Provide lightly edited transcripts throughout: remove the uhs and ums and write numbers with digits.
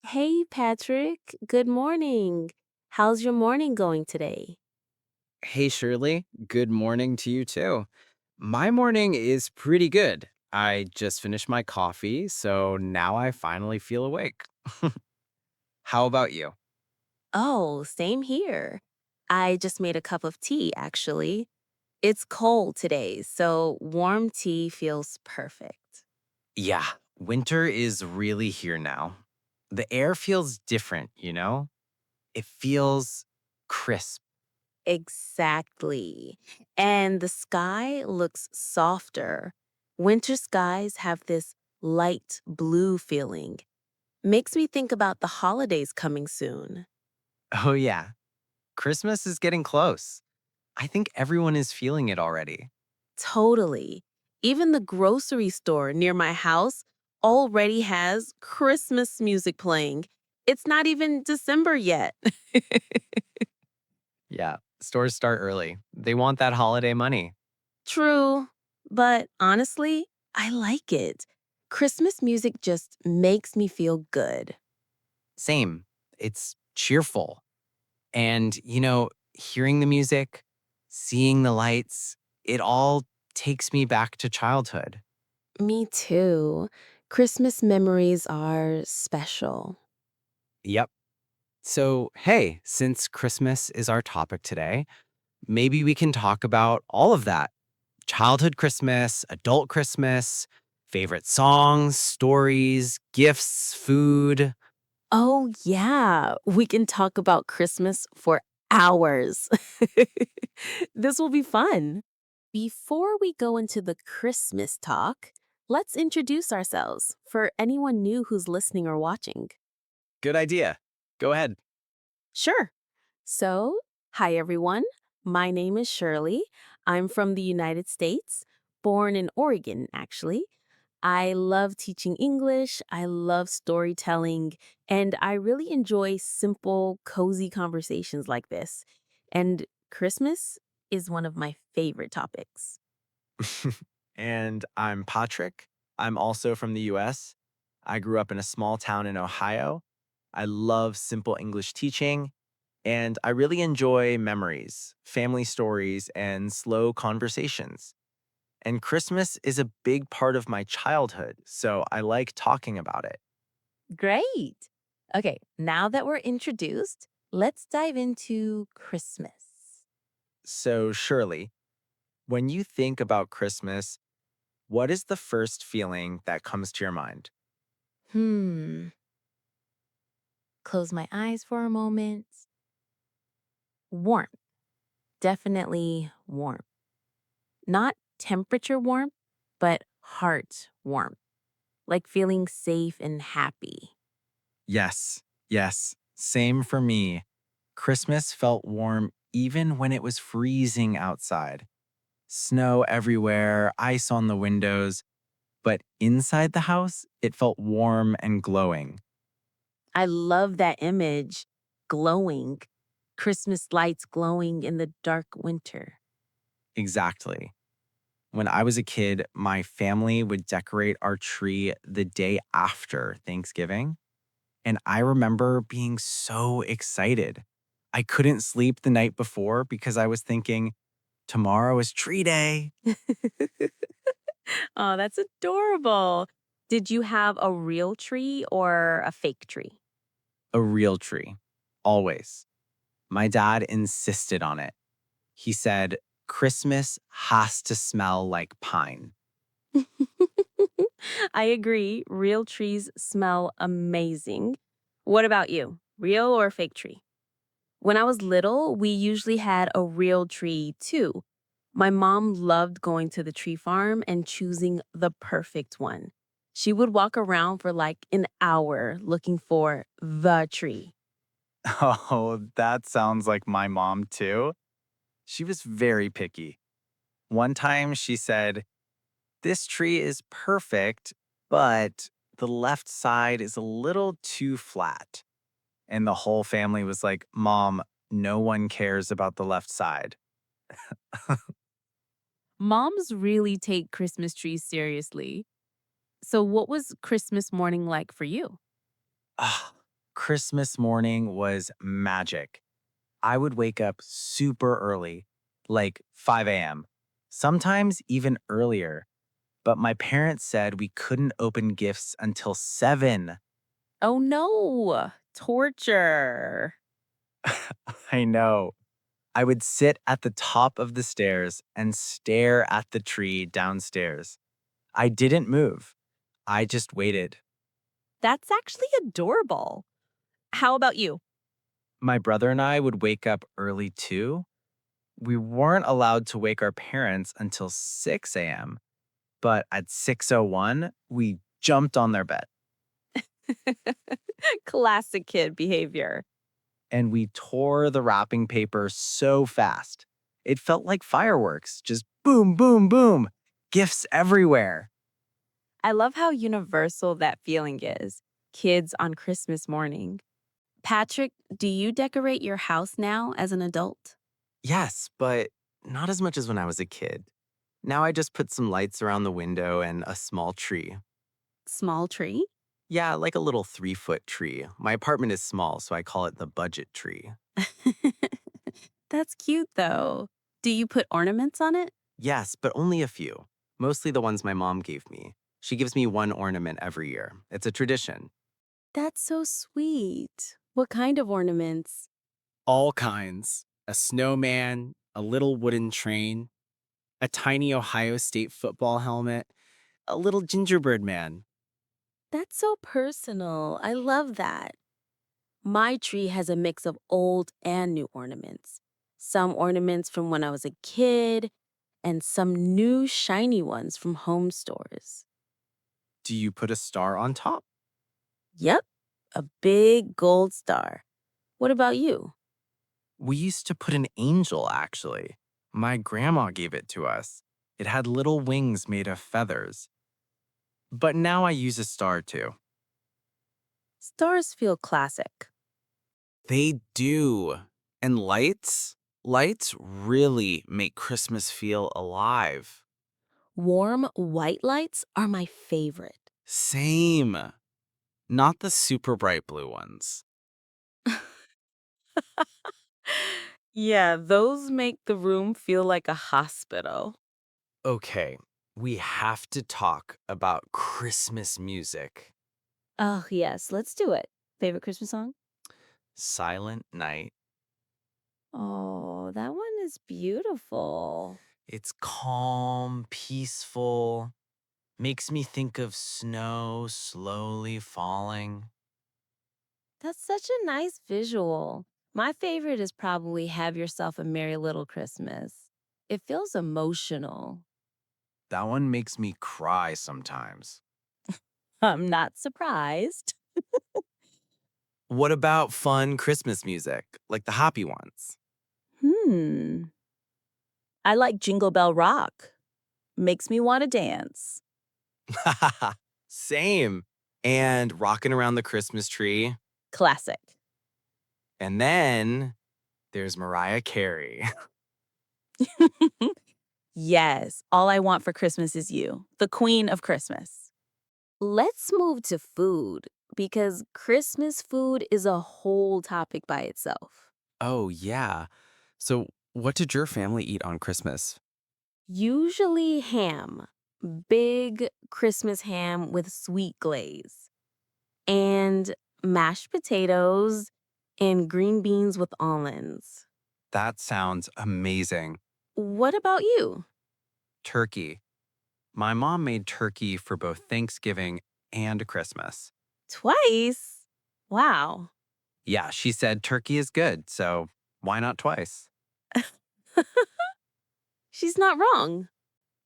Hey, Patrick. Good morning. How's your morning going today? Hey, Shirley. Good morning to you too. My morning is pretty good. I just finished my coffee, so now I finally feel awake. How about you? Oh, same here. I just made a cup of tea, actually. It's cold today, so warm tea feels perfect. Yeah, winter is really here now. The air feels different. It feels crisp. Exactly. And the sky looks softer. Winter skies have this light blue feeling. Makes me think about the holidays coming soon. Oh, yeah. Christmas is getting close. I think everyone is feeling it already. Totally. Even the grocery store near my house already has Christmas music playing. It's not even December yet. Yeah, stores start early. They want that holiday money. True, but honestly, I like it. Christmas music just makes me feel good. Same. It's cheerful. And hearing the music, seeing the lights, it all takes me back to childhood. Me too. Christmas memories are special. Yep. So, hey, since Christmas is our topic today, maybe we can talk about all of that: childhood Christmas, adult Christmas, favorite songs, stories, gifts, food. Oh, yeah. We can talk about Christmas for hours. This will be fun. Before we go into the Christmas talk, let's introduce ourselves for anyone new who's listening or watching. Good idea. Go ahead. Sure. So, hi everyone. My name is Shirley. I'm from the United States, born in Oregon, actually. I love teaching English, I love storytelling, and I really enjoy simple, cozy conversations like this. And Christmas is one of my favorite topics. And I'm Patrick. I'm also from the US. I grew up in a small town in Ohio. I love simple English teaching, and I really enjoy memories, family stories, and slow conversations. And Christmas is a big part of my childhood, so I like talking about it. Great. Okay, now that we're introduced, let's dive into Christmas. So, Shirley, when you think about Christmas, what is the first feeling that comes to your mind? Hmm, close my eyes for a moment. Warmth, definitely warmth. Not temperature warmth, but heart warmth, like feeling safe and happy. Yes, yes, same for me. Christmas felt warm even when it was freezing outside. Snow everywhere, ice on the windows, but inside the house, it felt warm and glowing. I love that image, glowing, Christmas lights glowing in the dark winter. Exactly. When I was a kid, my family would decorate our tree the day after Thanksgiving, and I remember being so excited. I couldn't sleep the night before because I was thinking, tomorrow is tree day. Oh, that's adorable. Did you have a real tree or a fake tree? A real tree. Always. My dad insisted on it. He said, Christmas has to smell like pine. I agree. Real trees smell amazing. What about you? Real or fake tree? When I was little, we usually had a real tree too. My mom loved going to the tree farm and choosing the perfect one. She would walk around for like an hour looking for the tree. Oh, that sounds like my mom too. She was very picky. One time she said, this tree is perfect, but the left side is a little too flat. And the whole family was like, Mom, no one cares about the left side. Moms really take Christmas trees seriously. So, what was Christmas morning like for you? Christmas morning was magic. I would wake up super early, like 5 a.m., sometimes even earlier. But my parents said we couldn't open gifts until 7. Oh no, torture. I know. I would sit at the top of the stairs and stare at the tree downstairs. I didn't move. I just waited. That's actually adorable. How about you? My brother and I would wake up early too. We weren't allowed to wake our parents until 6 a.m., but at 6:01, we jumped on their bed Classic kid behavior. and we tore the wrapping paper so fast. It felt like fireworks, just boom, boom, boom, gifts everywhere. I love how universal that feeling is. Kids on Christmas morning. Patrick, do you decorate your house now as an adult? Yes, but not as much as when I was a kid. Now I just put some lights around the window and a small tree. Small tree? Yeah, like a little 3-foot tree. My apartment is small, so I call it the budget tree. That's cute though. Do you put ornaments on it? Yes, but only a few. Mostly the ones my mom gave me. She gives me one ornament every year. It's a tradition. That's so sweet. What kind of ornaments? All kinds: a snowman, a little wooden train, a tiny Ohio State football helmet, a little gingerbread man. That's so personal. I love that. My tree has a mix of old and new ornaments. Some ornaments from when I was a kid, and some new shiny ones from home stores. Do you put a star on top? Yep, a big gold star. What about you? We used to put an angel, actually. My grandma gave it to us. It had little wings made of feathers. But now I use a star too. Stars feel classic. They do. And lights? Lights really make Christmas feel alive. Warm white lights are my favorite. Same. Not the super bright blue ones. Yeah, those make the room feel like a hospital. Okay, we have to talk about Christmas music. Oh, yes, let's do it. Favorite Christmas song? Silent Night. Oh, that one is beautiful. It's calm, peaceful, makes me think of snow slowly falling. That's such a nice visual. My favorite is probably Have Yourself a Merry Little Christmas. It feels emotional. That one makes me cry sometimes. I'm not surprised. What about fun Christmas music, like the happy ones? Hmm. I like Jingle Bell Rock. Makes me want to dance. Same. And rocking around the Christmas tree. Classic. And then there's Mariah Carey. Yes, All I Want for Christmas is You, the queen of Christmas. Let's move to food because Christmas food is a whole topic by itself. Oh, yeah. So, what did your family eat on Christmas? Usually ham, big Christmas ham with sweet glaze, and mashed potatoes and green beans with almonds. That sounds amazing. What about you? Turkey. My mom made turkey for both Thanksgiving and Christmas. Twice? Wow. Yeah, she said turkey is good, so why not twice? She's not wrong.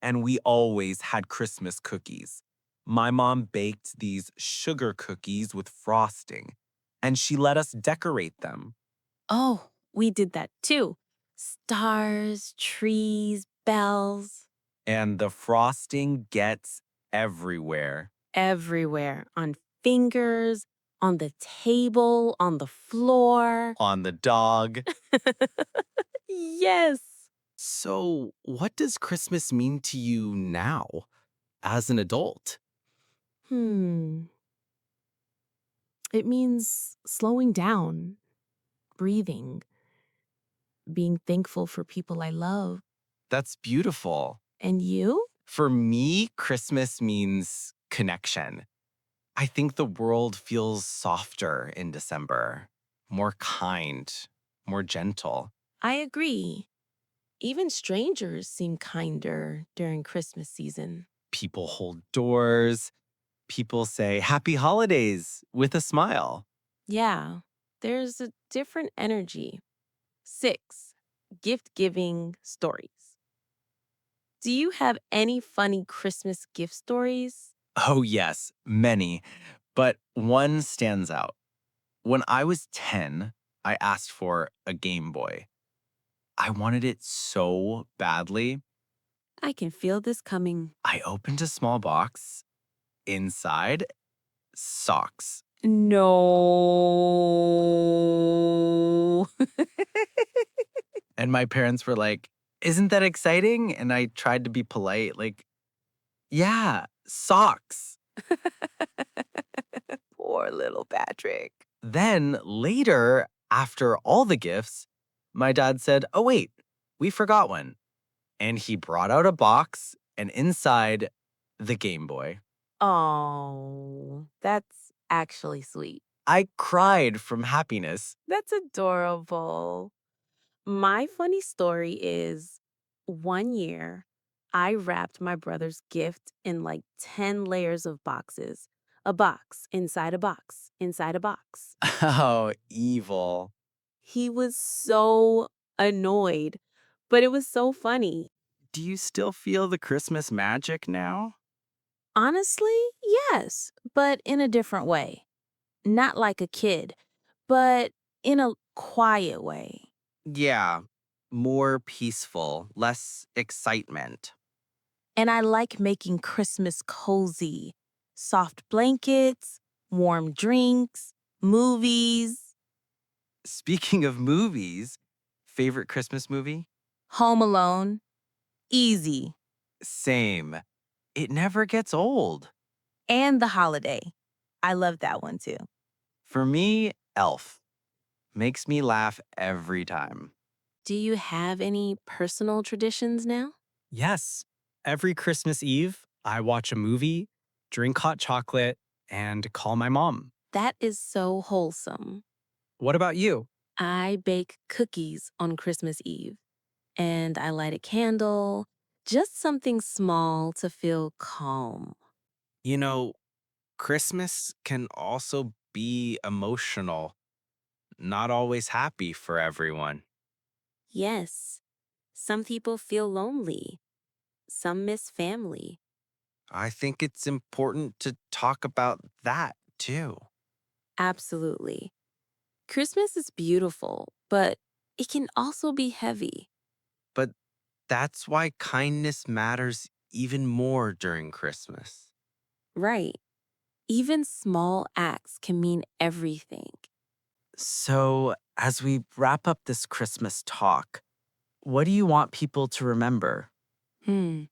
And we always had Christmas cookies. My mom baked these sugar cookies with frosting, and she let us decorate them. Oh, we did that too. Stars, trees, bells, And the frosting gets everywhere. everywhere on fingers, on the table, on the floor. On the dog. Yes. So, what does Christmas mean to you now, as an adult? Hmm. It means slowing down, breathing, being thankful for people I love. That's beautiful. And you? For me, Christmas means connection. I think the world feels softer in December, more kind, more gentle. I agree. Even strangers seem kinder during Christmas season. People hold doors. People say happy holidays with a smile. Yeah, there's a different energy. 6. Gift giving stories. Do you have any funny Christmas gift stories? Oh, yes, many. But one stands out. When I was 10, I asked for a Game Boy. I wanted it so badly. I can feel this coming. I opened a small box. Inside, socks. No. And my parents were like, "Isn't that exciting?" And I tried to be polite, like, "Yeah, socks." Poor little Patrick. Then later, after all the gifts, my dad said, "Oh, wait, we forgot one." And he brought out a box, and inside, the Game Boy. Oh, that's actually sweet. I cried from happiness. That's adorable. My funny story is one year I wrapped my brother's gift in like 10 layers of boxes. A box inside a box inside a box. Oh, evil. He was so annoyed, but it was so funny. Do you still feel the Christmas magic now? Honestly, yes, but in a different way. Not like a kid, but in a quiet way. Yeah, more peaceful, less excitement. And I like making Christmas cozy. Soft blankets, warm drinks, movies. Speaking of movies, favorite Christmas movie? Home Alone. Easy. Same. It never gets old. And The Holiday. I love that one too. For me, Elf. Makes me laugh every time. Do you have any personal traditions now? Yes. Every Christmas Eve, I watch a movie, drink hot chocolate, and call my mom. That is so wholesome. What about you? I bake cookies on Christmas Eve and I light a candle, just something small to feel calm. You know, Christmas can also be emotional, not always happy for everyone. Yes, some people feel lonely, some miss family. I think it's important to talk about that too. Absolutely. Christmas is beautiful, but it can also be heavy. But that's why kindness matters even more during Christmas. Right. Even small acts can mean everything. So, as we wrap up this Christmas talk, what do you want people to remember? Hmm.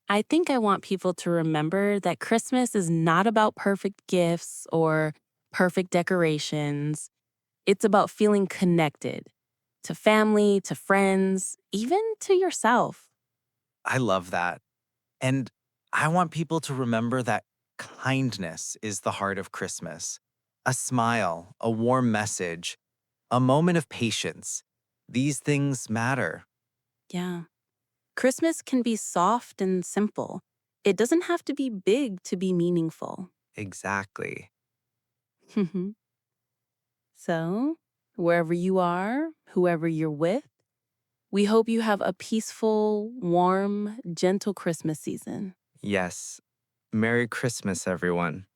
I think I want people to remember that Christmas is not about perfect gifts or perfect decorations. It's about feeling connected to family, to friends, even to yourself. I love that. And I want people to remember that kindness is the heart of Christmas. A smile, a warm message, a moment of patience. These things matter. Yeah. Christmas can be soft and simple. It doesn't have to be big to be meaningful. Exactly. So, wherever you are, whoever you're with, we hope you have a peaceful, warm, gentle Christmas season. Yes. Merry Christmas, everyone.